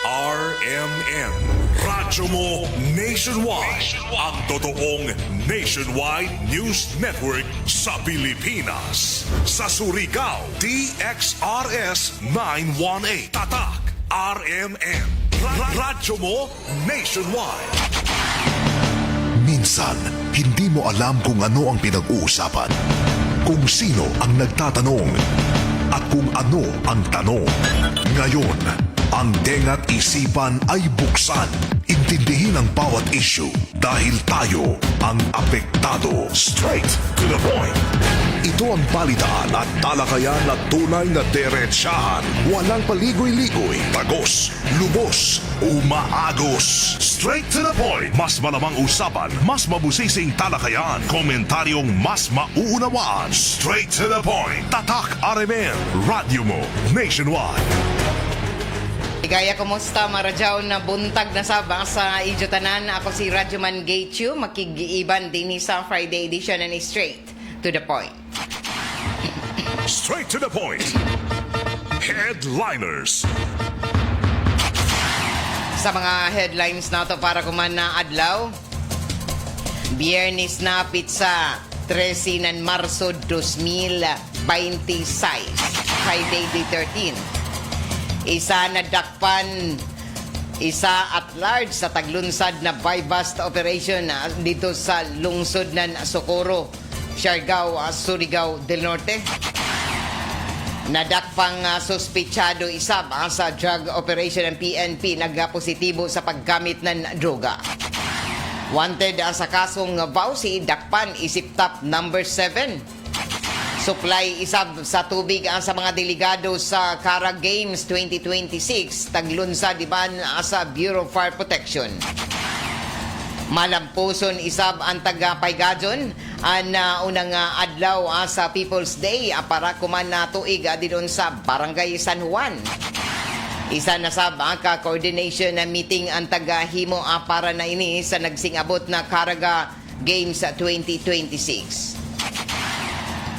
RMN. Radyo mo nationwide. Ang totoong nationwide news network sa Pilipinas. Sa Surigao, DXRS 918. Tatak RMN. Radyo mo nationwide. Minsan, hindi mo alam kung ano ang pinag-uusapan, kung sino ang nagtatanong, at kung ano ang tanong. Ngayon, ang tenga't isipan ay buksan. Intindihin ang bawat issue dahil tayo ang apektado. Straight to the point. Ito ang balitaan at talakayan na tunay na derechahan. Walang paligoy-ligoy, tagos, lubos, umaagos. Straight to the point. Mas malamang usapan, mas mabusising talakayan, komentaryong mas mauunawaan. Straight to the point. Tatak RMN. Radyo mo nationwide. Ligaya, kumusta Maradyaw na buntag na sabang sa Idyotanan. Ako si Radyoman Gateju, makigiiban din sa Friday edition and straight to the point. Straight to the point. Headliners. Sa mga headlines na to para kuman na adlaw, Biyernes na pizza 13 ng Marso 2026, Friday the 13. Isa na dakpan, isa at large sa taglunsad na buy-bust operation dito sa lungsod ng Socorro, Siargao, Surigao del Norte. Nadakpang suspitsado isa sa drug operation ng PNP nagpositibo sa paggamit ng droga. Wanted sa kasong vowsy, dakpan isip top number 7. Supply isab sa tubig sa mga delegado sa Cara Games 2026, taglunsad iban sa Bureau of Fire Protection. Malampuson isab ang taga-Paygadon ang unang adlaw sa People's Day para kuman na tuig didon sa Barangay San Juan. Isa na sab ka coordination na meeting ang taga-himo para na ini sa nagsingabot na Caraga Games 2026.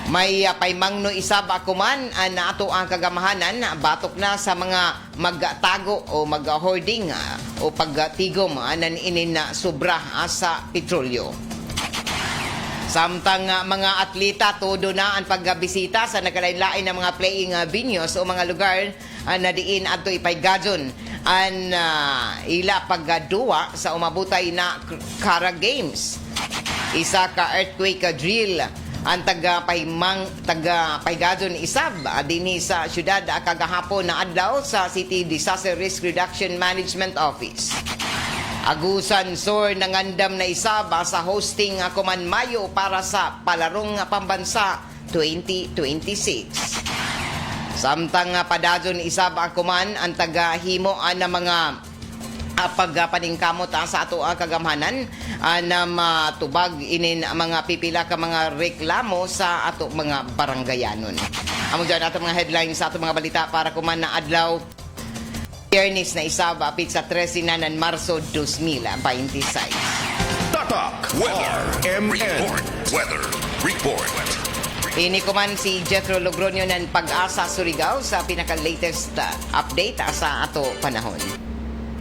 May paymangno isab kuman na ato ang kagamahanan batok na sa mga magtago o mag-hoarding o pagtigom nan inin na sobra sa petrolyo. Samtang mga atleta todo na ang pagbisita sa nagkalain-lain ng mga playing venues o mga lugar na diin adto ipaygadon ang ila pagduwa sa umabutay na Cara Games. Isa ka earthquake drill ang taga-Paygadon isab dinhi sa syudad kagahapon na adlaw sa City Disaster Risk Reduction Management Office. Agusan sor nangandam na isab sa hosting kuman Mayo para sa palarong pambansa 2026. Samtang padadon isab kuman ang taga-himo na mga pagpaningkamot sa ato kagamhanan na matubag inin mga pipila ka mga reklamo sa ato mga baranggayanon. Amo dyan ato mga headlines sa ato mga balita para kuman na adlaw Biyernes na isab pizza 13 ng Marso 2026. Tatak RMN. Weather Report. Ini kuman si Jethro Logronio ng Pag-asa Surigao sa pinaka-latest update sa ato panahon.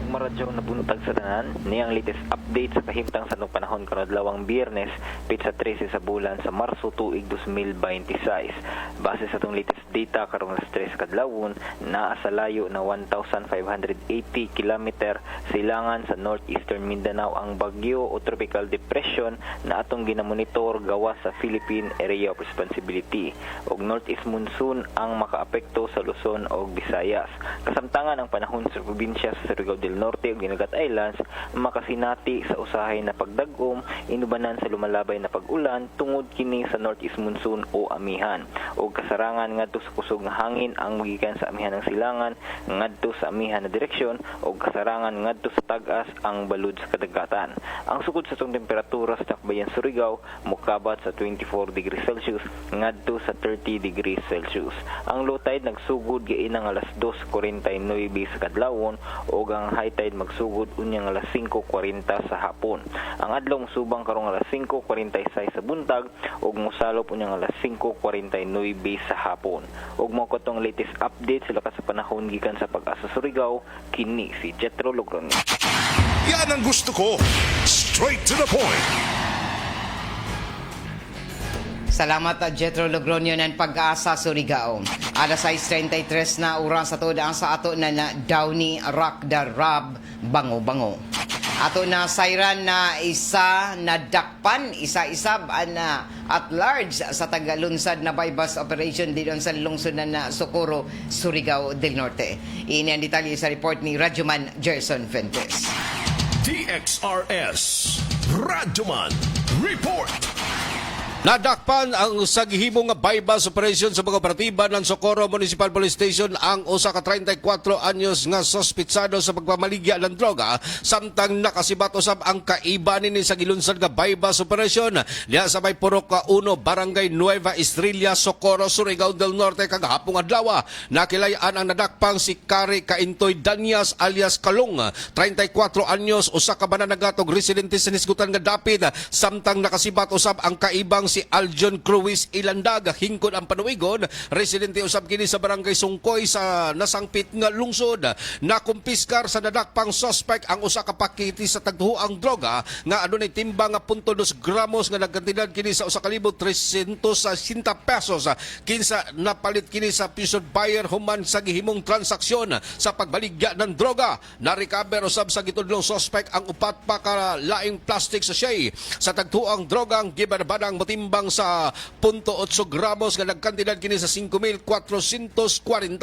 Maradyaw na buntag sa tanan, niyang latest update sa kahimtang sa nung panahon karon adlawang Biyernes, pizza 13 sa bulan sa Marso tuig 2026. Base sa tong latest data karong alas 3 kadlawon, naa sa layo na 1,580 km silangan sa northeastern Mindanao ang bagyo o tropical depression na atong ginamonitor gawas sa Philippine Area of Responsibility ug northeast monsoon ang makaapekto sa Luzon ug Visayas. Kasamtangan ang panahon sa probinsya sa Surigao del Norte ug Dinagat Islands makasinati sa usahay na pagdagom inubanan sa lumalabay na pag-ulan tungod kini sa northeast monsoon o amihan ug kasarangan ngadto sa kusog nga hangin ang magikan sa amihan ng silangan ngadto sa amihan na direksyon ug kasarangan ngadto sa tag-as ang balud sa kadagatan. Ang sukod sa tong temperatura sa Tacbayan Surigao mokabat sa 24 degrees Celsius ngadto sa 30 degrees Celsius. Ang low tide nagsugod giinang alas 2:49 sa kadlawon ug ang high high tide magsugod unyang alas 5:40 sa hapon. Ang adlaw subang karong alas 5:46 sa buntag ug mosalop unyang alas 5:49 sa hapon. Ug mao katong latest update sila ka sa panahon gikan sa Pag-asa Surigao, kini si Jetro Logronio. Yan ang gusto ko. Straight to the point. Salamat Jetro Logronio ng Pag-asa Surigao. Alas 6:33 na oras sa ang sa ato na Downey Rock the Rab Bango-Bango. Ato na sayran na isa na dakpan, isa-isab na at large sa tagalunsad na bypass operation dito sa lungsod na Socorro, Surigao del Norte. Ini ang detalye sa report ni Radyoman Gerson Fuentes. TXRS Radyoman Report. Nadakpan ang sagihimong bypass operation sa mga operatiba ng Socorro Municipal Police Station ang usa ka 34 anyos nga sospitsado sa pagpamaligya ng droga samtang nakasibat usab ang kaiba nini sa gilunsad nga bypass operation diha sa may Purok 1 Barangay Nueva Estrella, Socorro, Surigao del Norte kagahapong adlaw. Nakilayan ang nadakpang si Kari Kaintoy Danyas alias Kalong, 34 anyos, usa ka mananagatog residente sa Nisgutan nga dapit samtang nakasibat usab ang kaibang si Aljon Cruis Ilandag, hingkod ang panuwigon, residente usab kini sa barangay Sungkoy sa nasangpit nga lungsod. Nakumpiskar sa nadakpang suspect ang usa ka pakete sa tagduhoang droga nga adunay timbang nga 0.2 gramos nga nagkantidad kini sa 1,360 pesos. Kinsa napalit kini sa pisod buyer human sa gihimong transaksyon sa pagbaligya ng droga. Na-recover usab sa gitudlong suspect ang upat pa ka laing plastic sachet sa tagduhoang droga ang gibarbadang timbang sa 0.8 gramos nga nagkantidad kini sa 5,440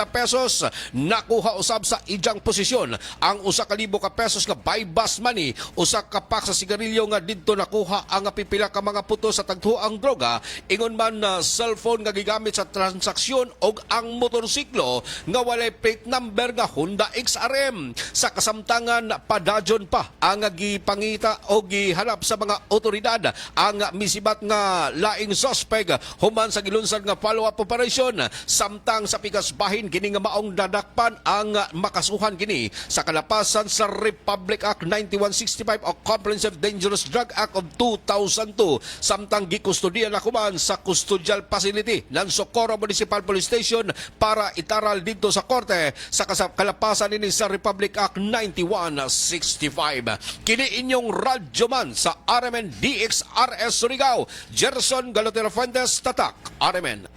pesos. Nakuha usab sa ijang posisyon ang 1,000 ka pesos nga bypass money, usa ka pack sa sigarilyo nga didto nakuha ang pipila ka mga puto sa tagtuang droga, ingon man na cellphone nga gigamit sa transaksyon og ang motorsiklo nga walay plate number nga Honda XRM. Sa kasamtangan padadyon pa ang gipangita o gihanap sa mga otoridad ang misibat nga laing suspect human sa gilunsad nga follow-up operation samtang sa pigasbahin kini nga maong dadakpan ang makasuhan kini sa kalapasan sa Republic Act 9165 o Comprehensive Dangerous Drug Act of 2002 samtang gikustodiyan na kuman sa custodial facility ng Socorro Municipal Police Station para itaral dito sa korte sa kalapasan nini sa Republic Act 9165. Kini inyong radyoman sa RMN DXRS Surigao, Gerson Galotero Fuentes, Tatak, RMN.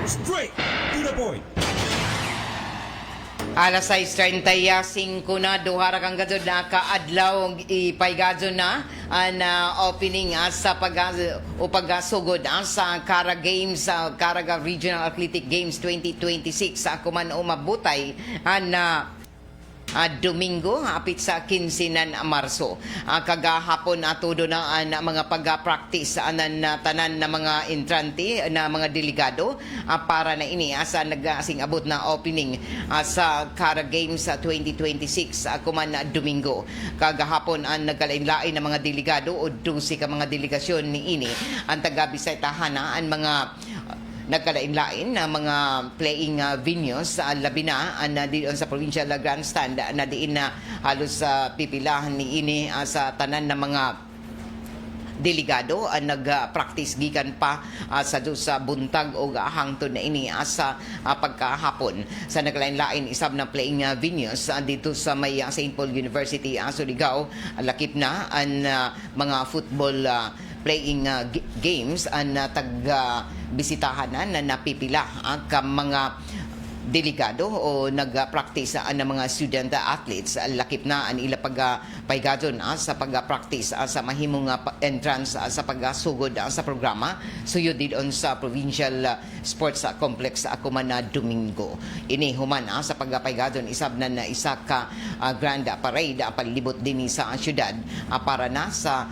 Straight to the point. Alas 6:35 na duha ra kang gadud na kaadlaw ipaygadon na ang opening sa pagasugod sa Cara Games, Caraga Regional Athletic Games 2026 sa kuman umabutay na Domingo, hapit sa 15 ng Marso. Kagahapon atudo na mga pag-practice na tanan na mga entrante na mga delegado para na ini sa nagasing abot na opening sa Cara Games 2026 kuman Domingo. Kagahapon ang nagkalain-lain na mga delegado o 12 ka mga delegasyon ni ini ang taga-Bisaytahan ang mga nagkalain-lain na mga playing venues labi na diyon sa provincial grandstand na diin na halos pipilahan ni ini sa tanan na mga delegado nag-practice gikan pa sa buntag o hangtod na ini sa pagkahapon sa naglain-lain isab na playing venues dito sa may St. Paul University Surigao. Lakip na ang mga football playing games ang bisitahan na napipila ang mga delegado o nag-practice ng mga student athletes. Lakip na ang ila pagpaygadon sa pag-practice sa mahimong entrance sa paggasugod sa programa suyod didon sa Provincial Sports Complex kuman na Domingo. Ini human sa pagpaygadon isab na isa ka grand parade palibot din sa syudad para na sa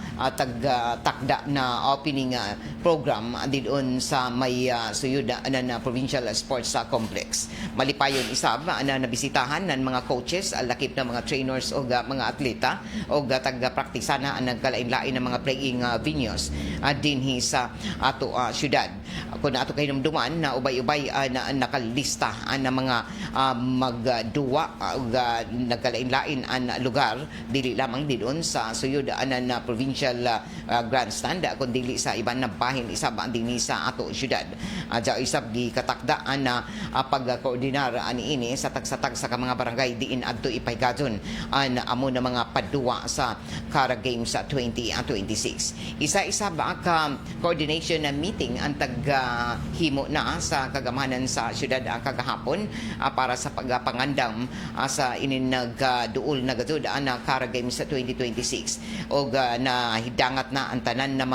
takda na opening program didon sa may suyod na Provincial Sports Complex. malipayon isab na nabisitahan ng mga coaches, lakip na mga trainers o mga atleta o taga-praktisana ang nagkalain-lain ng mga playing venues dinhi sa ato syudad. Kung ato kayo namduman na ubay-ubay na nakalista ng mga magduwa o nagkalain-lain ang lugar, dili lamang doon sa suyod na provincial grandstand kundi sa iban na bahin isab dinhi sa ato syudad. Diya isab gi katakdaan na pagkoordinar ani ini sa tagsatag sa mga barangay diin adto ipaygadon ang amo na mga padduwa sa Kara Games 2026. Isa-isa ba ka coordination na meeting ang taghimo na sa kagamanan sa syudad kagahapon para sa pagpangandam sa inin nagduol na gadud na Kara Games 2026 og nahidangat na ang tanan na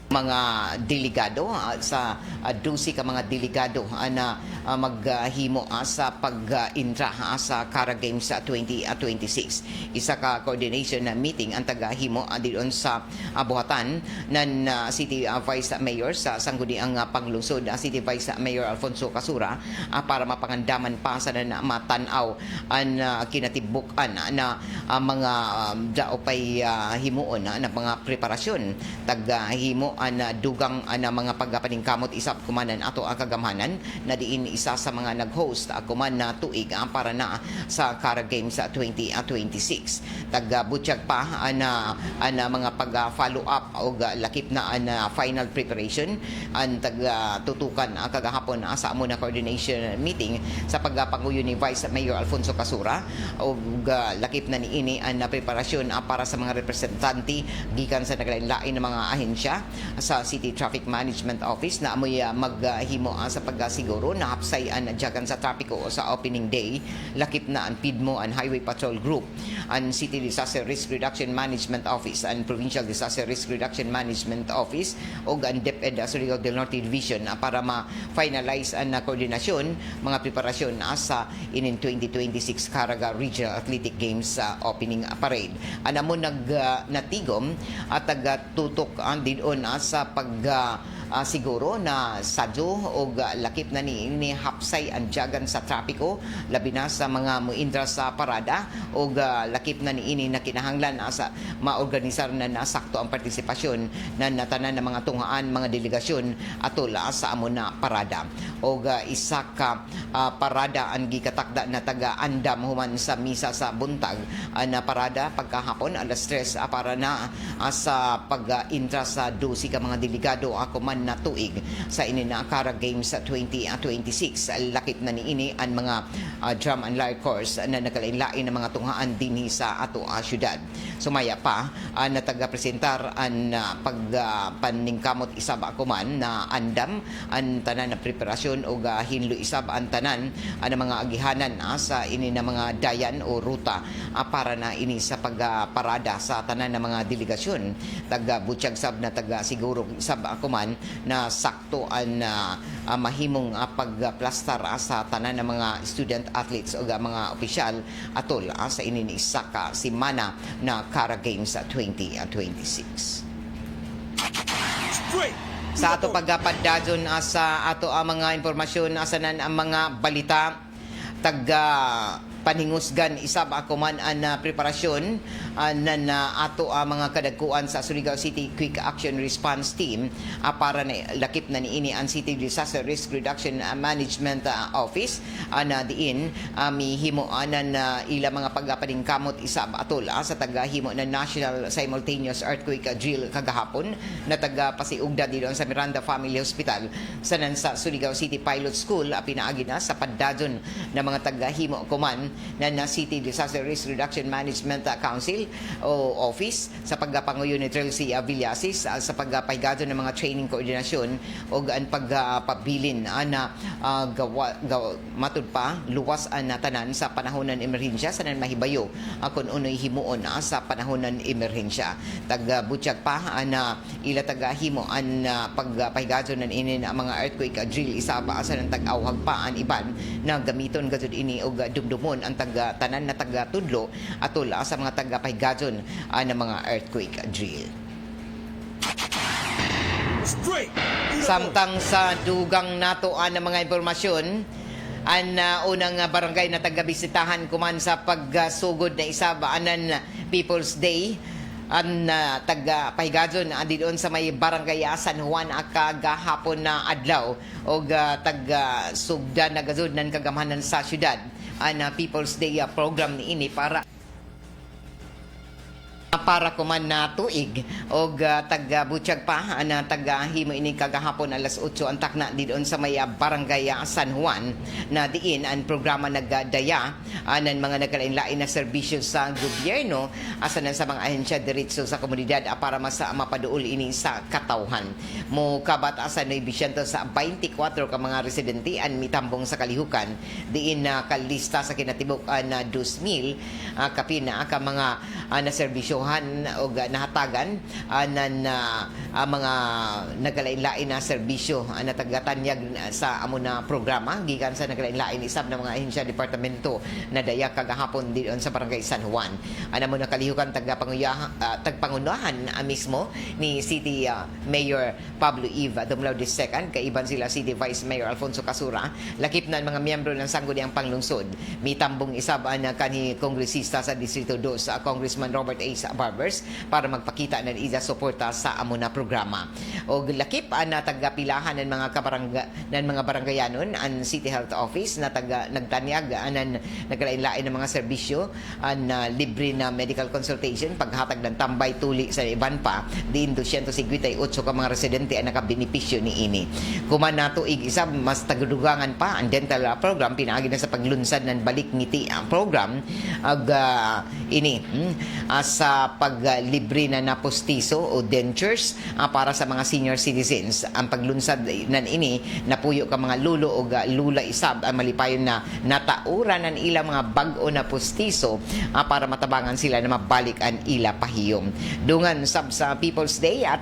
mga delegado sa 12 ka mga delegado na maghimo sa pag-intra sa Kara Games 2026. Isa ka coordination na meeting ang tagahimo diyon sa buhatan ng City Vice Mayor sa sangguniang panglungsod, City Vice Mayor Alfonso Casura, para mapangandaman pa sa matanaw ang kinatibukan na mga daopay himuon na mga preparasyon tagahimo na dugang na mga pagpaningkamot isap kumanan ato ang kagamhanan na diin isa sa mga nag-host kuman na tuig para na sa Kara Games 2026. Tagbutyag pa na mga pag-follow up o lakip na final preparation ang tagtutukan kagahapon sa amo na coordination meeting sa pagpanguyo ni Vice Mayor Alfonso Casura o lakip na niini ang preparasyon para sa mga representante gikan sa naglain-lain ng mga ahensya sa City Traffic Management Office na amoy maghimo sa pagsiguro na hapsayan dyagan sa trapiko sa opening day. Lakip na ang PIDMO and Highway Patrol Group, ang City Disaster Risk Reduction Management Office, ang Provincial Disaster Risk Reduction Management Office o ang DepEd Surigao del Norte Division para ma-finalize ang koordinasyon mga preparasyon sa inin 2026 Caraga Regional Athletic Games opening parade. Anamo natigom at tutok ang didon sa siguro na sadyo o lakip na ni hapsay ang jagan sa trapiko labi na sa mga muindra sa parada o lakip na ni ini na kinahanglan sa maorganisar na nasakto ang partisipasyon na natanan ng mga tunghaan mga delegasyon atol sa amo na parada o isa ka parada ang gikatakda na taga-andam human sa misa sa buntag na parada pagkahapon alas 3 para na sa pag-intra sa 12 ka mga delegado ako man na tuig sa ini na Kara Games 2026. Lakip na niini ang mga drum and lyre corps na nagkalain-lain ng mga tunghaan dinhi sa ato syudad. Sumaya pa na taga-presentar ang pagpaningkamot isab akuman na andam ang tanan na preparasyon o hinlo isab ang tanan ang mga agihanan sa ini na mga dayan o ruta para na ini sa pagparada sa tanan na mga delegasyon. Taga-butyag sab na taga-siguro isab akuman na sakto ang mahimong pagplastar sa tanan ng mga student athletes o mga opisyal atol sa inin isa ka simana na Kara Games 2026. Sa ato pagpadadyon sa ato mga impormasyon asanan ang mga balita panhingusgan isab ako man ang preparasyon na ato mga kadagkuan sa Surigao City Quick Action Response Team para na lakip na niini ang City Disaster Risk Reduction Management Office na diin mihimo na ila mga pagpaningkamot isab atol sa tagahimo na National Simultaneous Earthquake Drill kagahapon na tagapasiugda dito sa Miranda Family Hospital sa Surigao City Pilot School pinaagi na sa padadyon na mga tagahimo kuman na City Disaster Risk Reduction Management Council o Office sa pagpanguyo ni Trelcy Villasis sa pagpahigado ng mga training koordinasyon o ang pagpabilin na matud pa luwas na tanan sa panahon ng emerhensya sa nan mahibayo kung unoy himuon sa panahon ng emerhensya. Tagbutyag pa na ila tagahimo ang pagpahigado ng inin mga earthquake drill isaba sa nang tag-awhag pa ang iban na gamiton gazud ini og dumdumon ang tanan na taga-tudlo atol sa mga taga-pahigadyon ng mga earthquake drill. Straight to the point. Samtang sa dugang natuan ng mga impormasyon, ang unang barangay na tagabisitahan kuman sa pagsugod na isa baanan People's Day ang taga-pahigadon doon sa may barangay San Juan kagahapon na adlaw o taga-sugdan na gazud ng kagamhanan sa syudad ang People's Day program ni ini para kuman na tuig o taga-butsyag pa na taga-himo ini kagahapon alas 8 ang takna doon sa may barangay San Juan na diin ang programa nagdaya ng mga nagkalain-lain na serbisyo sa gobyerno asa na sa mga ahensya diretso sa komunidad para mapaduol ini sa katawhan. Mo kabat asa na ibisyento sa 24 ka mga residente ang mitambong sa kalihukan diin na kalista sa kinatibuk na 2,000 kapina ka mga na serbisyohan o nahatagan ng mga nagkalain-lain na serbisyo na tagatanyag sa amo na programa gikan sa nagkalain-lain isab na mga ahensya departamento na daya kagahapon diyon sa barangay San Juan. Ano mo na kalihukan tagpangunahan mismo ni City Mayor Pablo Eve Dumlao II kaiban sila City Vice Mayor Alfonso Casura lakip na mga miyembro ng sangguniang panglungsod mitambong isab na kanhi kongresista sa Distrito 2 Congressman Robert A. Barbers para magpakita ng isa suporta sa amo na programa. O lakip na tagapilahan ng mga baranggayanon ang City Health Office na nagtanyag ng nagkalain-lain ng mga serbisyo na libre na medical consultation paghatag ng tambay tuli sa iban pa din 258 ka mga residente ang nakabenepisyo ni ini. Kuman na tuig isab mas tagudugangan pa ang dental program pinaagi na sa paglunsad ng balik ngiti ang program ini sa paglibre na napostiso o dentures para sa mga senior citizens. Ang paglunsad nan ini napuyo ka mga lulo o lula isab ang malipayon na natauran ng ilang mga bag-o na postiso para matabangan sila na mabalik ang ila pahiyom. Dungan sab sa People's Day at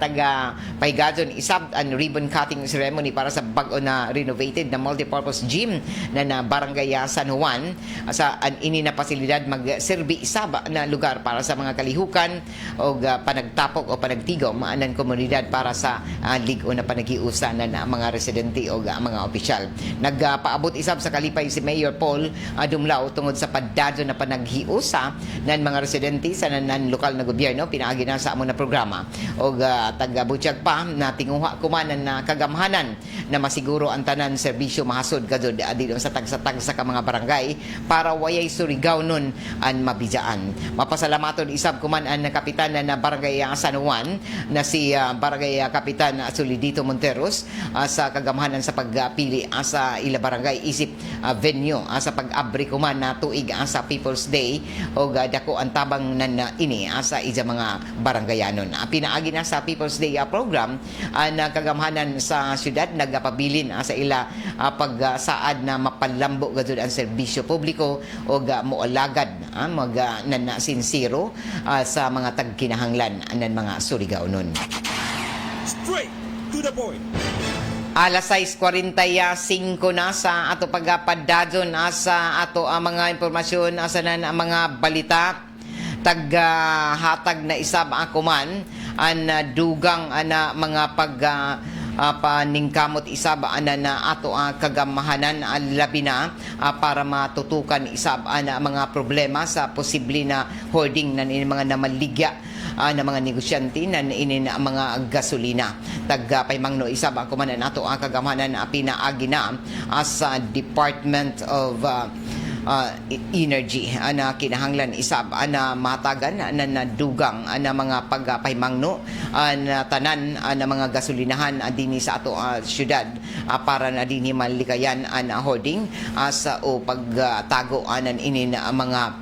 pahigadon isab ang ribbon cutting ceremony para sa bag-o na renovated na multipurpose gym na barangay San Juan sa ini na pasilidad magserbi isab na lugar para sa mga kalihukan o panagtapok o panagtigom ng komunidad para sa ligo na panagiusa ng mga residente o mga opisyal. Nagpaabot isab sa kalipay si Mayor Paul Dumlao tungod sa paddado na panaghiusa ng mga residente sa nan lokal na gobyerno pinaagi na sa amo na programa o taga-butsyag pa na tinguha kumanan na kagamhanan na masiguro ang tanan serbisyo mahasod kadto dito sa tag-sa ka mga barangay para wayay surigaw nun ang mabijaan. Mapasalamaton isab kuman ang kapitan na barangay San Juan na si barangay kapitan Solidito Monteros sa kagamhanan sa pagpili sa ila barangay isip venue sa pag-abri kuman na tuig sa People's Day o dako ang tabang nan ini sa ija mga baranggayanon. Pinaagi na sa People's Day program na kagamhanan sa syudad nagapabilin sa ila pagsaad na mapalambo gadud ang serbisyo publiko o moalagad na sinsiro sa mga tagkinahanglan ng mga surigao nun. Straight to the point. Alas 6:45 na sa ato pagpadadon sa ato mga impormasyon asa nan mga balita taghatag na isab akuman ang dugang na mga paningkamot isab na ato kagamahanan labi na para matutukan isab na mga problema sa posible na hoarding na mga namaligya na mga negosyante na inin mga gasolina. Pahimangno isab ang kumanan ato ang kagamahanan pinaagi na sa Department of Energy na kinahanglan isab na matagan na nadugang na mga pagpahimangno na tanan na mga gasolinahan dinhi sa ato syudad para na dinhi malikayan ang hoarding sa o pagtago anan inin mga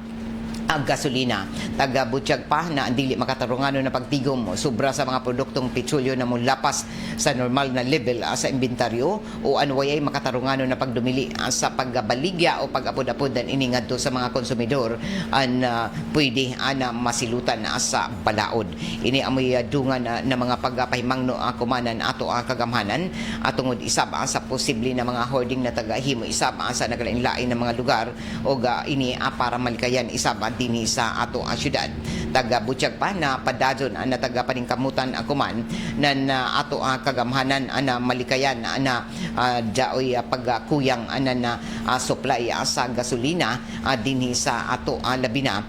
gasolina. Taga-butsyag pa na dili makatarungano na pagtigom sobra sa mga produktong petrolyo na mulapas sa normal na level sa inventaryo o anwayay makatarungano na pagdumili sa pagbaligya o pag-apod-apod ini ngadto sa mga konsumidor pwede na masilutan sa balaod. Ini amoy dungan na mga pagpahimangno kumanan ato ang kagamhanan tungod isab sa posible na mga hoarding na tagahimo isab sa naglain-lain na mga lugar o ini para malikayan isab dinhi sa ato ang syudad. taga butyag pa na padadyon na taga paningkamutan akuman nan ato kagamhanan ana malikayan na jaoy pagkuyang na supply sa gasolina dinhi sa ato labi na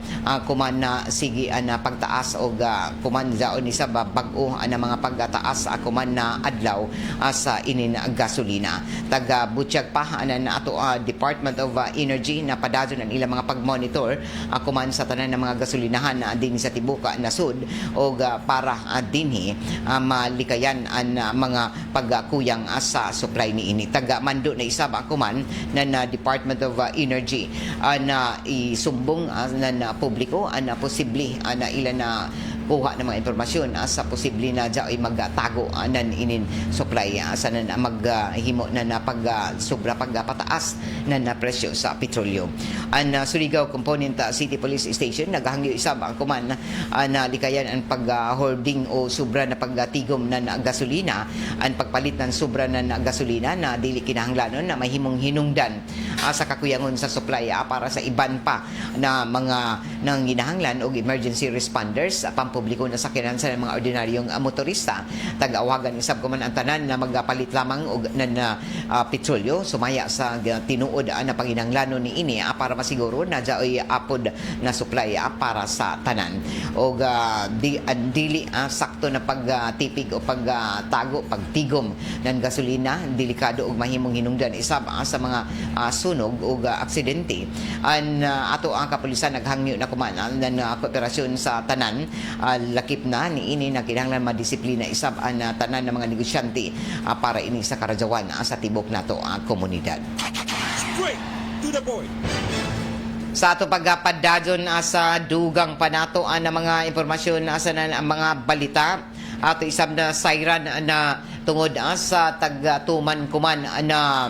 kuman na sige pagtaas og kuman jaon ni sa bag-o mga pagtaas kuman na adlaw sa inin gasolina. Taga butyag pa na ato Department of Energy na padadyon ang ilang mga pagmonitor kuman sa tanan ng mga gasolinahan din sa tibuka nasud og para dinhi malikayan ang mga pagkuyang sa supply ni ini. Taga mando na isa ba kuman na Department of Energy na isumbong na publiko na posible na ilan na kuha ng mga impormasyon sa posible na dyan ay magtago nan inin supply sa maghimo na sobra pagpataas na presyo sa petrolyo. Ang Surigao Component City Police Station naghangyo isa ba kuman na likayan ang pag-hoarding o sobra na pagtigom na gasolina, ang pagpalit ng sobra na gasolina na dili kinahanglanon na mahimong hinungdan sa kakuyangon sa supply para sa iban pa na mga nang ginahanglan og emergency responders pampubliko na sakyanan sa mga ordinaryong motorista. Tag-awagan isab kuman ang tanan na magpalit lamang og petrolyo sumaya sa tinuod na panginahanglanon ni ini para masiguro na jaoy apod na supply para sa tanan. Og dili sakto na pagtipig o pagtago pagtigom ng gasolina delikado og mahimong hinungdan isab sa mga sunog o aksidente. Ang ato ang kapulisan naghangyo na kuman ng kooperasyon sa tanan lakip na ni ini na kinahanglan madisiplina isab ang tanan ng mga negosyante para ini sa karadyawan sa tibok nato ang komunidad. Straight to the point. Sa ato pagpadadyon sa dugang panato ang mga impormasyon sa mga balita ato isab na siren na tungod sa tagtuman kuman na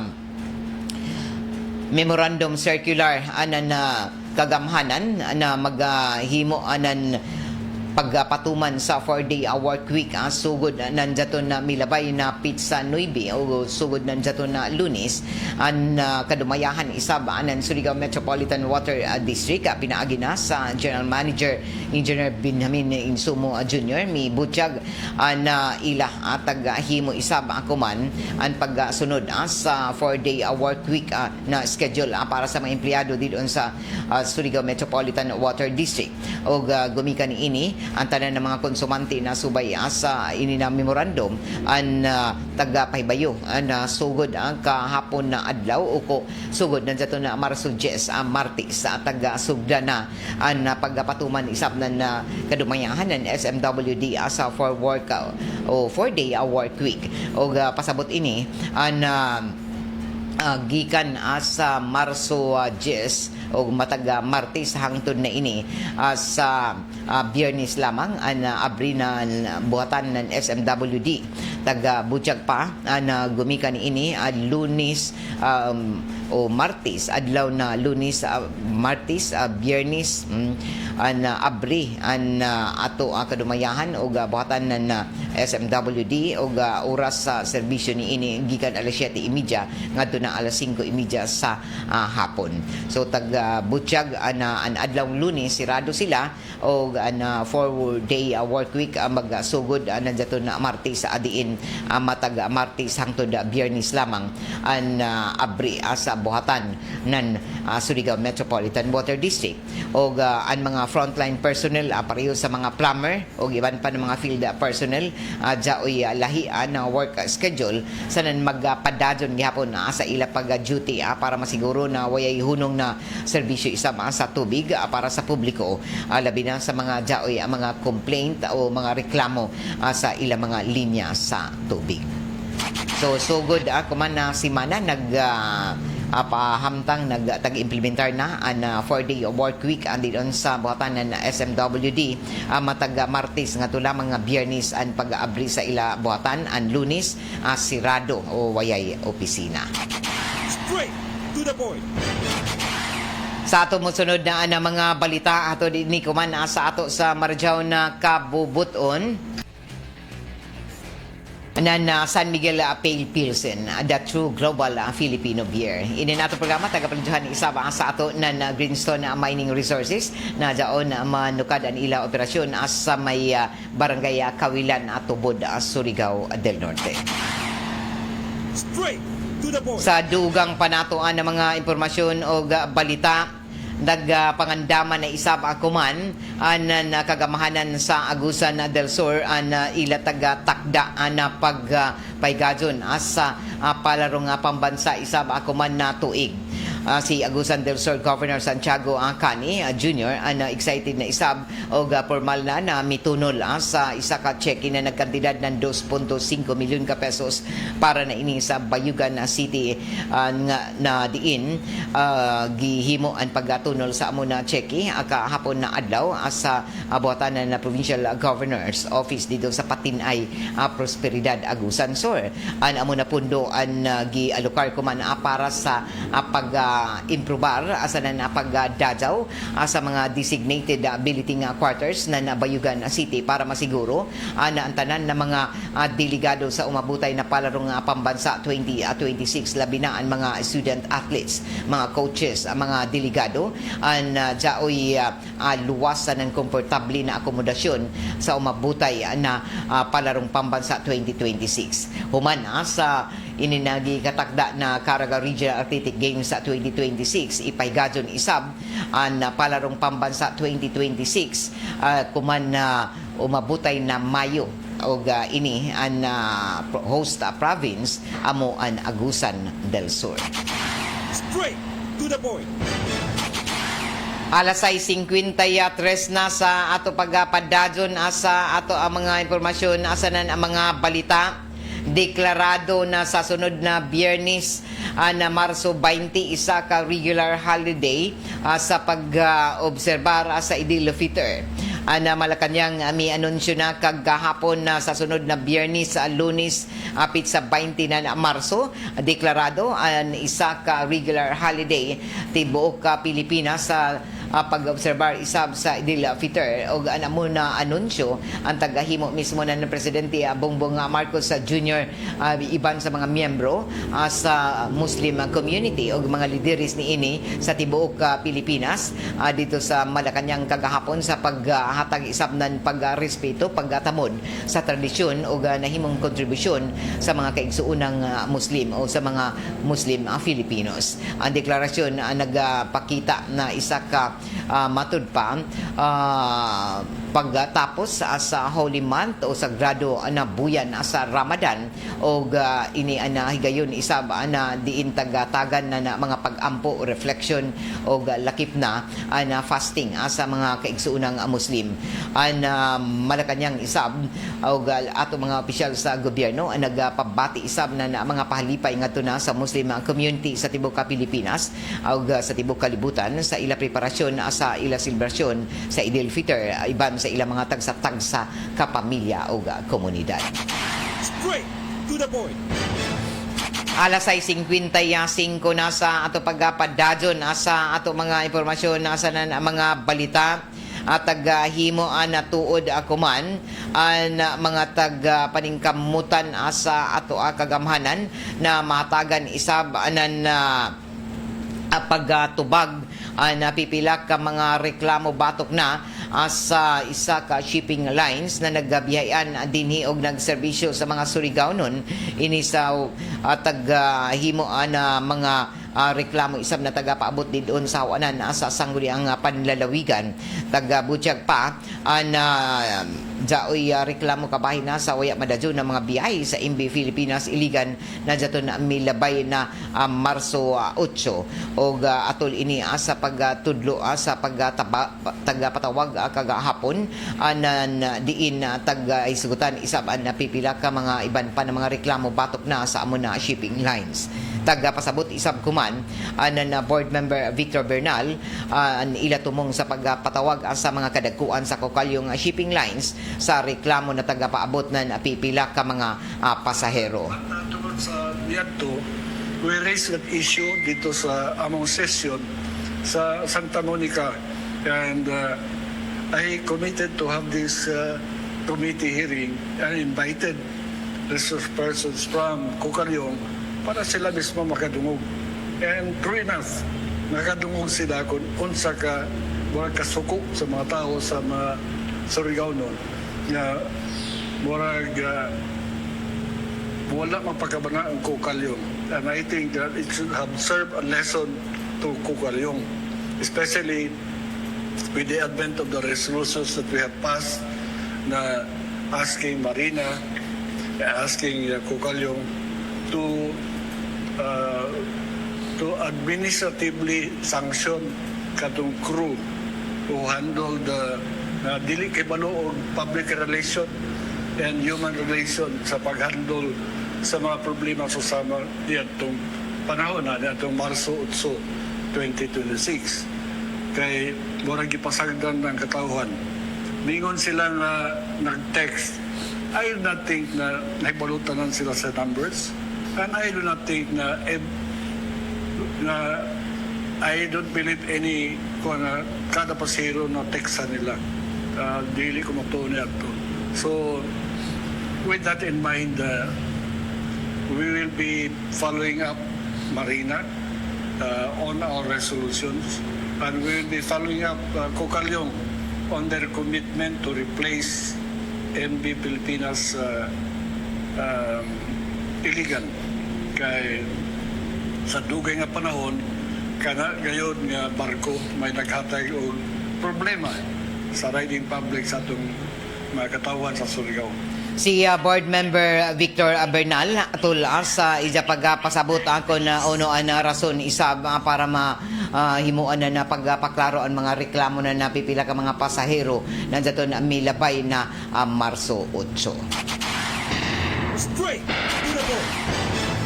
memorandum circular na kagamhanan na maghimo anan pagpatuman sa 4-day work week sugod nandiyato na milabay na pizza 9 o sugod nandiyato na Lunes ang kadumayahan isab anan Surigao Metropolitan Water District pinaagi na sa General Manager Engineer Benjamin Insumo Jr. mi butyag na ila taghimo isab kuman ang pagsunod sa 4-day work week na schedule para sa mga empleyado dito sa Surigao Metropolitan Water District og gumikan ni ini ang tanan ng mga konsumante na subay sa ini na memorandum ang taga-paybayo na sugod ang kahapon na adlaw o ko sugod na dito na Marso 10 Martes taga-sugda na ang pagpatuman isab na kadumayahan ng SMWD sa 4-day work week o pasabot ini ang gikan sa Marso 10 o mataga Martes hangtod na ini sa Biyernes lamang ang abri na buhatan ng SMWD. Taga butyag pa na gumikan ini Lunes o Martes adlaw na Lunes Martes Biyernes an abri an ato kadumayahan o buhatan ng SMWD o oras sa serbisyo ni ini gikan alas 7:30 ngadto na alas 5:30 sa hapon. So taga butyag an adlawng Lunes sirado sila o an 4-day work week magsugod nandiyato na Martes sa adiin mataga Martes hangtod Biyernes lamang an abri sa buhatan ng Surigao Metropolitan Water District o ang mga frontline personnel pareho sa mga plumber o iban pa ng mga field personnel jaoy lahian na work schedule sanan magpadadyon gihapon sa ila pag-duty para masiguro na wayay hunong na serbisyo isab sa tubig para sa publiko labi na sa mga jaoy mga complaint o mga reklamo sa ila mga linya sa tubig. So sugod kuman na simana pahamtang tag-implementar na ang 4-day work week andon sa buhatan ng SMWD mataga Martes nga lamang nga Biyernes ang pag-abri sa ila buhatan ang Lunes sirado o wayay opisina. Straight to the point. Sa ato mosunod na mga balita ato ni kuman sa ato sa Marjaw na kabubuton na San Miguel Pale Pilsen, the true global Filipino beer. Ini nato programa tagapalidyohan ni isa ba sa ato na Greenstone Mining Resources na daon manukad ang ila operasyon sa may barangay Kawilan at Tubod, Surigao del Norte. Straight to the point. Sa dugang panatuan ng mga impormasyon o balita, nagpangandaman na isab akuman an nakagamahanan sa Agusan del Sur an ila takda na pagpaygadyon sa palarong pambansa isab akuman na tuig. Si Agusan del Sur Governor Santiago Cani Jr. Excited na isab o formal na mitunol sa isa ka cheque na nagkantidad ng 2.5 milyon ka pesos para na ini sa Bayugan City na diin gihimo ang pagtunol sa amo na cheque kahapon na adlaw sa buhatan na Provincial Governor's Office dito sa Patinay, Prosperidad, Agusan Sur. Amo na pundo ang gialokar kuman para sa improbar asa na pagdadaw sa mga designated billeting quarters na Bayugan City para masiguro na ang tanan na mga delegado sa umabutay na palarong pambansa 2026 labi na ang mga student athletes, mga coaches, mga delegado ang jaoy luwas ng komportable na akomodasyon sa umabutay na palarong pambansa 2026. Human sa ininagi katakda na Caraga Regional Athletic Games sa 2026 ipaygadyon isab ang palarong pambansa 2026 kuman na umabutay na Mayo o ini ang host province amo ang Agusan del Sur. Straight to the point. Alas 6:53 na sa ato pagpadadyon sa ato ang mga impormasyon asanan ang mga balita. Deklarado na sa sunod na Biyernes na Marso 20 isa ka regular holiday sa pag-obserbar sa Idil Fitr. Na Malacanang may anunsyo na kagahapon na sa sunod na Biyernes Lunes apit sa 20 na Marso deklarado ang isa ka regular holiday tibuok ka Pilipinas sa pag-obserbar isab sa Idil Fitr o mo na anunsyo ang tagahimo mismo na ng Presidente Bongbong Marcos Jr. Iban sa mga miyembro sa Muslim community o mga lideres ni ini sa tibuok Pilipinas dito sa Malacanang kagahapon sa paghatag isab ng pagrespeto, pagtamod sa tradisyon o nahimong kontribusyon sa mga kaigsuunang Muslim o sa mga Muslim Filipinos. Ang deklarasyon nagpakita na isa ka matud pa pagtapos sa Holy Month o sagrado na buyan sa Ramadan o ini higayon isab na diin tagatagan na mga pagampo o reflection o lakip na fasting sa mga kaigsuunang Muslim. Malacanang isab o ato mga opisyal sa gobyerno ang nagpabati isab na mga pahalipay ngadto na sa Muslim community sa tibuok Pilipinas o sa tibuok kalibutan sa ila preparasyon sa ila celebration sa Idil Fitr iban sa ila mga tagsa-tagsa kapamilya o komunidad. Straight to the point. Alas 6:55 na sa ato pagpadadyon sa ato mga impormasyon sa mga balita at taghimo na tuod akuman ang mga paningkamutan sa ato kagamhanan na mahatagan isab anan pagtubag napipila ka mga reklamo batok na sa isa ka shipping lines na naggabiyayan dinhi og nagserbisyo sa mga Surigaonon ini sa taghimo na mga reklamo isab na tagapaabot didon sa hawanan sa sangguniang panlalawigan tagabutyag pa jaoy reklamo kabahin na sa waya madadyo ng mga biyahe sa MB Filipinas iligan na jaton na milabay na Marso 8 og atol ini sa pagtudlo sa tagapatawag kagahapon anan diin tagaisgutan isab an napipila ka mga iban pa ng mga reklamo batok na sa amo na shipping lines. Tagapasabot isab kuman na board member Victor Bernal ila tumong sa pagpatawag sa mga kadagkuan sa kokalyong shipping lines sa reklamo na tagapaabot na napipila ka mga pasahero. Tungkol sa Liadto, we raised that issue dito sa among session sa Santa Monica and I committed to have this committee hearing and invited resource persons from Kukalyong para sila mismo makadungog. And true enough, nakadungog sila kung unsa ka murag kasuko sa mga tao sa mga Surigao noon na murag wala mapakabana ang Kukalyong. And I think that it should have served a lesson to Kukalyong, especially with the advent of the resolutions that we have passed na asking Marina, asking Kukalyong to administratively sanction katong crew to handle the dili kay balo og public relation and human relation sa paghandle sa mga problema sa sama diyatong panahon na diyatong Marso 8, 2026. Kay murag gipasagdan ng katawhan. Mingon sila nga nag-text. I do not think na naibalutanan sila sa numbers. And I do not think na I don't believe any kada pasero na teksa nila. Dili ko matuon ito. So, with that in mind, we will be following up Marina on our resolutions. And we will be following up Kukalyong on their commitment to replace MB Pilipinas illegal. Kay sa dugay nga panahon, kana gayon nga barko may naghatag og problema sa riding public sa atong mga katawan sa Surigao. Si board member Victor Bernal tula sa ija pagpasabot ako na uno na rason isa para himuan na pagpaklaro ang mga reklamo na napipila ka mga pasahero na daton milabay na Marso 8. Straight to the ball.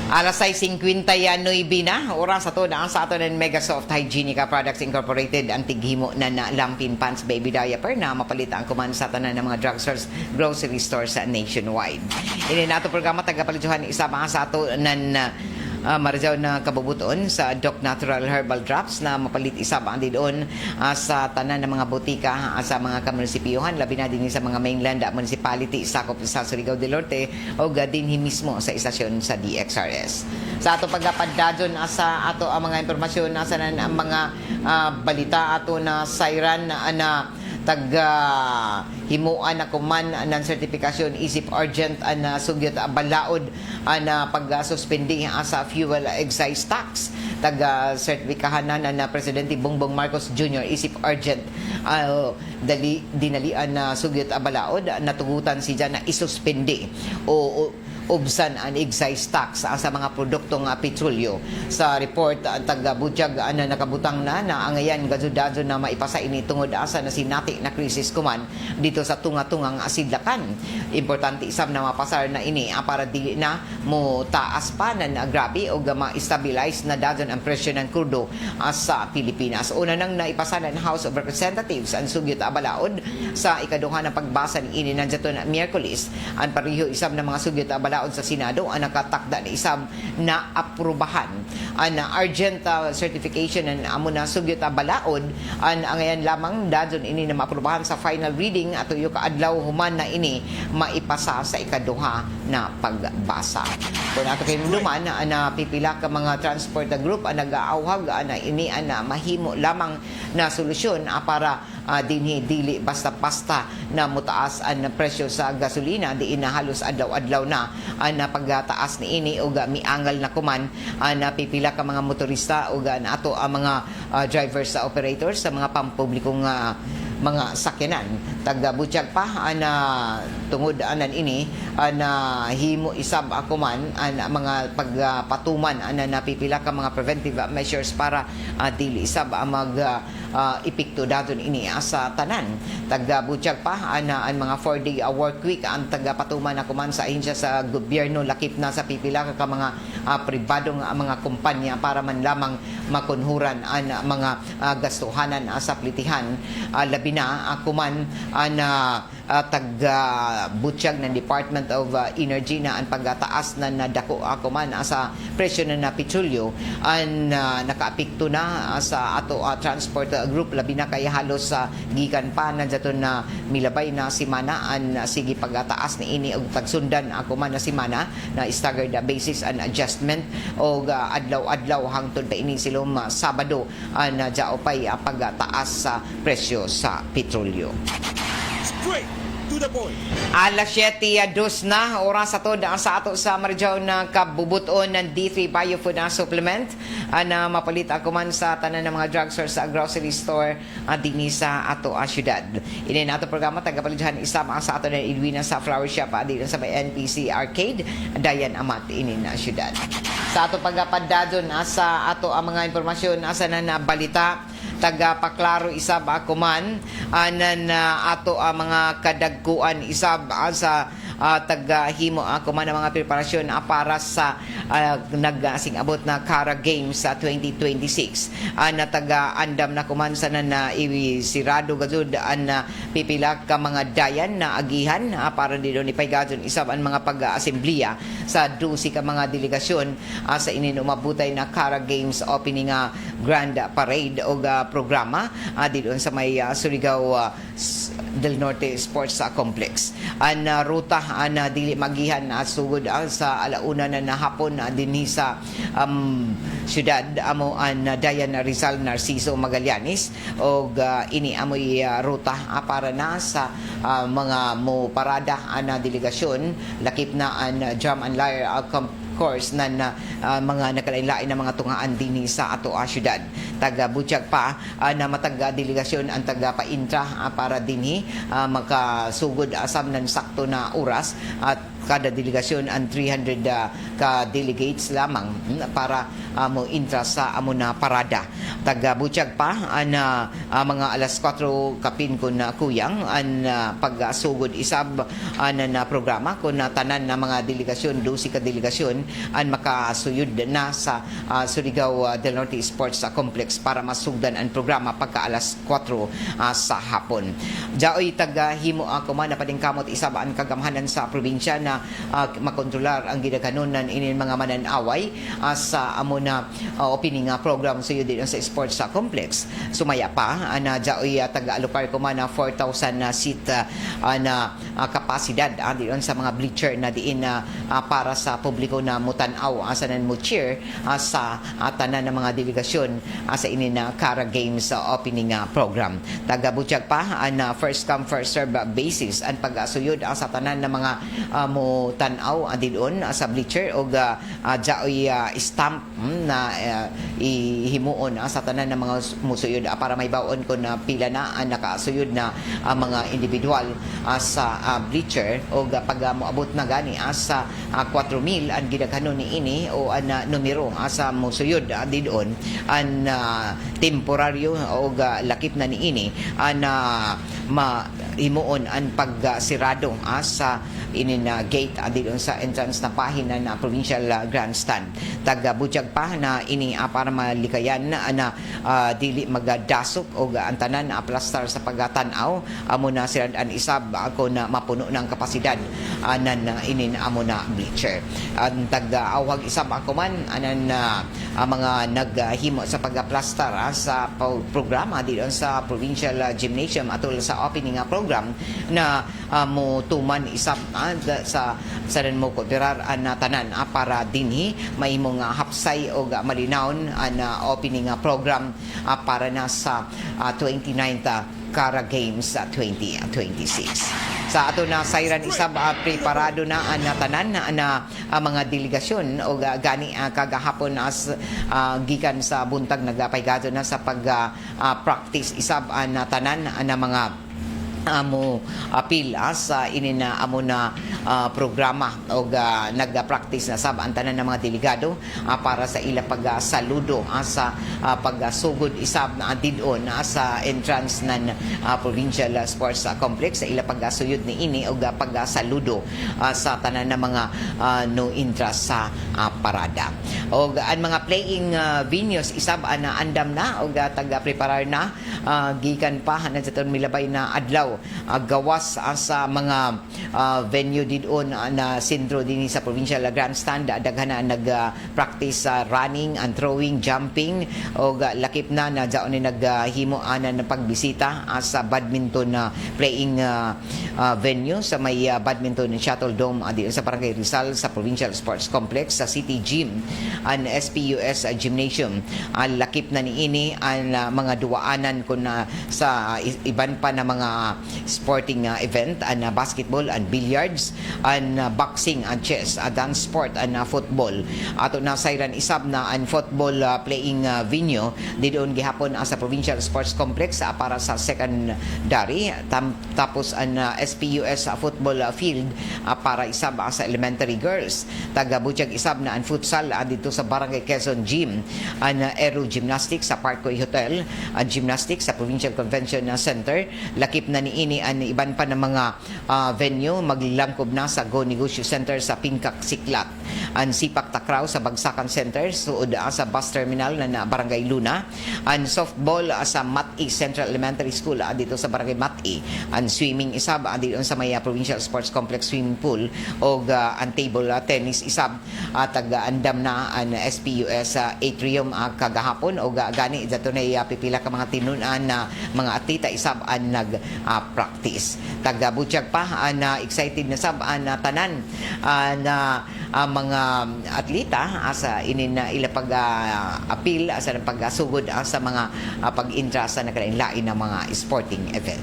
Alas 6:59 na oras ato na sa ato ng Megasoft Hygienica Products Incorporated ang tighimo na lampin pants baby diaper na mapalitan kuman sa tanan ng mga drugstores, grocery stores nationwide. Ini nato programa tagapalidyohan isa mga sa ato nan Marijaw na kabubuton sa Doc Natural Herbal Drops na mapalit isa ba andi doon sa tanan ng mga butika sa mga kamunisipyohan labi na din sa mga mainland municipality sakop sa Surigao del Norte o dinhi mismo sa istasyon sa DXRS. Sa ato pagpadadon sa ato ang mga impormasyon nasa ang mga balita ato na siren na himuan na kuman ng sertifikasyon isip urgent na sugyot balaod na pag-suspending sa fuel excise tax sertifikahan na Presidente Bongbong Marcos Jr. isip urgent dinalian na sugyot balaod natugutan siya na isuspende o ubsan ang excise tax sa mga produktong petrolyo. Sa report taga-butyag na nakabutang na angayan gazudado na maipasa ini tungod asa na sinati na krisis kuman dito sa tunga-tungang asidlakan. Importante isam na mapasar na ini para di na mo taas pa na grabe o ma-stabilize na dadon ang presyo ng krudo sa Pilipinas. Una nang naipasa ng House of Representatives ang sugyot balaod sa ikaduha na pagbasa ni ini nandiyato na Miyerkules ang pareho isam na mga sugyot balaod sa Senado ang nakatakda na isam na aprubahan ang urgent certification ng amo na sugyot balaod ang ngayon lamang dadon ini na maaprubahan sa final reading at tuyo kaadlaw human na ini maipasa sa ikaduha na pagbasa. Kung ato kayo duman na pipila ka mga transport group ang nag-aawhag na ini na mahimo lamang na solusyon para dinhi dili basta-basta na mutaas ang presyo sa gasolina di na halos adlaw-adlaw na na pagtaas ni ini o miangal na kuman na pipila ka mga motorista o ato ang mga drivers sa operators sa mga pampublikong mga sakyanan. Taga-butyag pa na tungod anan ini na himo isab akuman ang mga pagpatuman na napipila ka mga preventive measures para dili isab ang mag epekto daton ini sa tanan. Taga-butyag pa na ang mga 4-day work week ang taga-patuman na kuman sa ahensya sa gobyerno lakip na sa pipila ka mga pribadong mga kumpanya para man lamang makunhuran ang mga gastuhanan sa plitihan labi labi na kuman tag-butsyag ng Department of Energy na ang pagtaas na nadako kuman sa presyo na petrolyo ang nakaapekto na sa ato transport group labi na kay halos gikan pa na daton na milabay na simana an sige pagtaas ni ini og tagsundan kuman na simana na staggered basis and adjustment og adlaw-adlaw hangtod pa ini silom Sabado na jaopay pagtaas sa presyo sa petrolyo. Straight to the point. Alas 7:02 na oras sa ato sa Marijaw na kabubuton ng D3 Biofood Supplement na mapalit ako man sa tanan ng mga drugstore sa grocery store dinhi sa ato syudad. Ini nato programa tagapalihan isama sa ato na Edwina sa flower shop dito sa may NPC Arcade Dayan Amat ini na syudad. Sa ato pagapadadon sa ato ang mga impormasyon asa na balita tagapaklaro isab ako man anan ato ang mga kadagkuan isab sa tagahimo ako man ang mga preparasyon para sa nagasing abot na Cara Games sa 2026 na taga-andam na kuman sa na sirado gazud an pipila ka mga dayan na agihan para dito ni paygadon isab ang mga pag-asembliya sa 12 ka mga delegasyon sa ininumabutay na Cara Games opening grand parade o programa dito sa may Surigao del Norte Sports Complex. Ang ruta na dili magihan sugod sa alauna na hapon dinhi sa syudad amo an Dayan Rizal Narciso Magallanes og ini amoy ruta para na sa mga mo parada na delegasyon lakip na an Drum and Lyre course na mga nakalain-lain na mga tungaan dinhi sa ato syudad. Taga-butyag pa na matag delegasyon ang taga-paintra para dinhi makasugod asam ng sakto na oras at kada delegasyon ang 300 ka delegates lamang para mo intra sa amo na parada. Taga-butyag pa na mga alas 4 kapin ko na kuyang ang pagsugod isab na programa kun tanan na mga delegasyon 12 ka delegasyon ang makasuyod na sa Surigao del Norte Sports Complex para masugdan ang programa pagka alas 4 sa hapon. Jaoy taga-himo ako man na padingkamot isab ang kagamhanan sa probinsya na makontrolar ang gidakanunan inin mga mananaway sa amo na opening program sa dito sa sports complex. Sumaya pa na jaoy taga-alupar ko man na 4,000 seat na kapasidad dito sa mga bleacher na diin para sa publiko na mutanaw asanan mo cheer sa tanan ng mga delegasyon sa inin na Cara Games opening program. Taga-butyag pa na first come first serve basis ang pag-asuyod sa tanan ng mga mo tanaw adilon sa bleacher og jaoy stamp na ihimuon sa tanan ng mga musuyod para may bawon ko na pila na nakasuyod na mga individual sa bleacher og pag moabot na gani sa 4,000 ang gidaghanon ni ini o ang numero sa musuyod adilon ang temporaryo og lakip na ni ini mahimuon ang pagsirado sa inin gate adilon sa entrance na pahina na provincial grandstand. Taga-butyag pa na ini para malikayan na dili magdasok o ang tanan aplastar sa pagtanaw amo na sirad-an isab ako na mapuno ng kapasidad nan inin amo na bleacher. Ang taga-awag isab ako man anan mga naghimo sa pagaplastar sa programa dito sa provincial gymnasium atol sa opening program na mo tuman isab sa sadan mo ko tirar na tanan para dinhi may mga hapsay o malinawon na opening program para na sa 29th Cara Games 2026. Sa ato na sayran isab preparado na tanan na mga delegasyon o gani kagahapon as gikan sa buntag nagapay gado na sa pag practice isab na tanan na mga amo apil sa inina amo na programa o nagpractice na sab ang tanan ng mga delegado para sa ila pagsaludo sa pagsugod isab na didon sa entrance ng provincial sports complex sa ila pagsuyod ni ini o pagsaludo sa tanan ng mga no interest sa parada o ang mga playing venues isab na andam na o taga preparar na gikan pa hanan sa taon milabay na adlaw gawas sa mga venue didon na sentro din sa provincial grandstand daghan na nag-practice sa running and throwing, jumping o lakip na daon ni naghimo ana ng pagbisita sa badminton playing venue sa may badminton shuttle dome diin sa Barangay Rizal sa Provincial Sports Complex sa City Gym and SPUS Gymnasium lakip na niini ang mga duwaanan kun sa iban pa na mga sporting event and basketball and billiards and boxing and chess dance sport and football ato na sayran isab na ang football playing venue didon gihapon sa Provincial Sports Complex para sa secondary tapos ang SPUS football field para isab sa elementary girls taga butyag isab na ang futsal dito sa Barangay Quezon Gym ang aero gymnastics sa Parkway Hotel ang gymnastics sa Provincial Convention Center lakip na niini ang iban pa ng mga venue maglangkob na sa Go Negosyo Center sa Pinkak Siklat ang Sipak Takraw sa Bagsakan Center suod sa bus terminal na Barangay Luna ang softball sa Mati Central Elementary School dito sa Barangay Mati ang swimming isab dito sa may Provincial Sports Complex swimming pool o ang table tennis isab taga-andam na ang SPUS atrium kagahapon o gani dato na pipila ka mga tinunan na mga atleta isab ang nag-practice taga-butyag pa na excited na sab na tanan na mga atleta sa inin ila pag-appeal sa pagsugod sa mga pag-intra sa nakalain-lain na mga sporting event.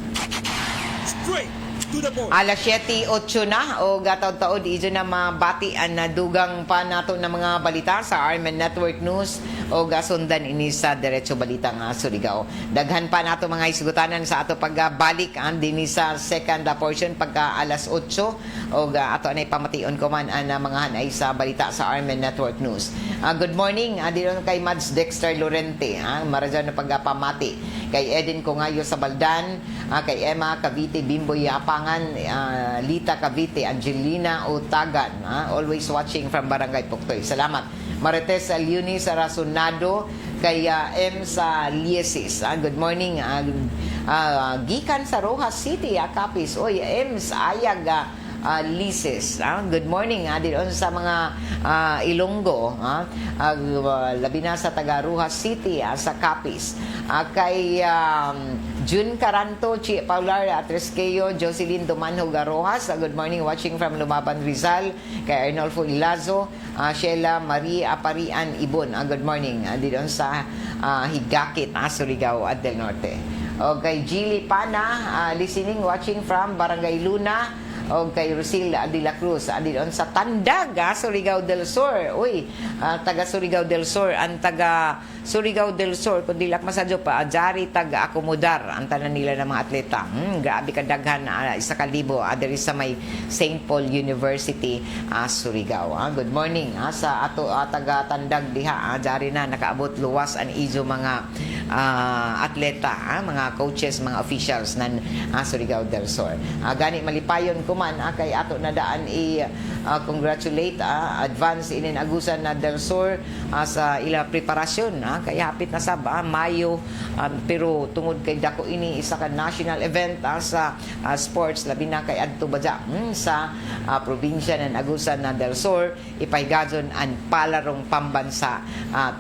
Alas 7:08 na o gataw-taod ijo na mabati ang nadugang pa nato na mga balita sa Armen Network News o gasundan ini sa Diretso Balita nga Surigao. Daghan pa nato mga isgutanan sa ato pagbalik din sa second portion pagka alas 8 o ato anay pamation ko man ang mga hanay sa balita sa Armen Network News. Good morning diron kay Mads Dexter Lorente marajan na pagpamati kay Eden Congayo sa Baldan kay Emma Cavite Bimboy Apangan Lita Cavite Angelina Utagan always watching from Barangay Puktoy. Salamat. Marites Leonie sa Rasunado kay M sa Liesis. Good morning. Gikan sa Rojas City Kapis. Oy M sa Ayag Lises. Good morning diyon sa mga Ilonggo labi na sa taga Rojas City sa Capiz kay June Caranto, Chi Paular Atresqueo, Jocelyn Dumanhoga Rojas. Good morning watching from Lumaban Rizal kay Arnolfo Ilazo, Sheila Marie Aparian Ibon. Good morning diyon sa Higakit Surigao at Del Norte. Okay, Gili Pana listening watching from Barangay Luna o kay Rosil de la Cruz doon sa Tandag Surigao del Sur. Uy, taga Surigao del Sur ang taga Surigao del Sur kundi lak masadyo pa jari taga akomodar ang tanan nila ng mga atleta. Grabe ka daghan 1,000 diri sa may St. Paul University Surigao. Good morning sa ato taga Tandag diha jari na nakaabot luwas ang izo mga atleta, mga coaches, mga officials ng Surigao del Sur. Gani malipayon kuman kay ato na daan congratulate advance inin agusan na del Sur sa ila preparasyon kay hapit na sab Mayo pero tungod kay dako ini isa ka national event sa sports labi na kay adto badya sa probinsya ng agusan na del Sur ipaygadon ang palarong pambansa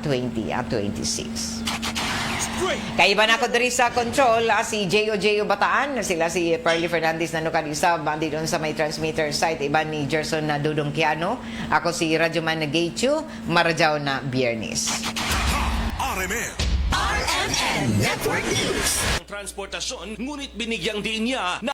2026. Kay iba na ko diri sa control si J.O. Bataan sila si Perly Fernandez na nukan isa bandi doon sa may transmitter site iba ni Gerson na Dudong Kiano ako si Radyoman Gatechu Marajaw na Biyernes. RMN Network News. Transportasyon ngunit binigyang din niya na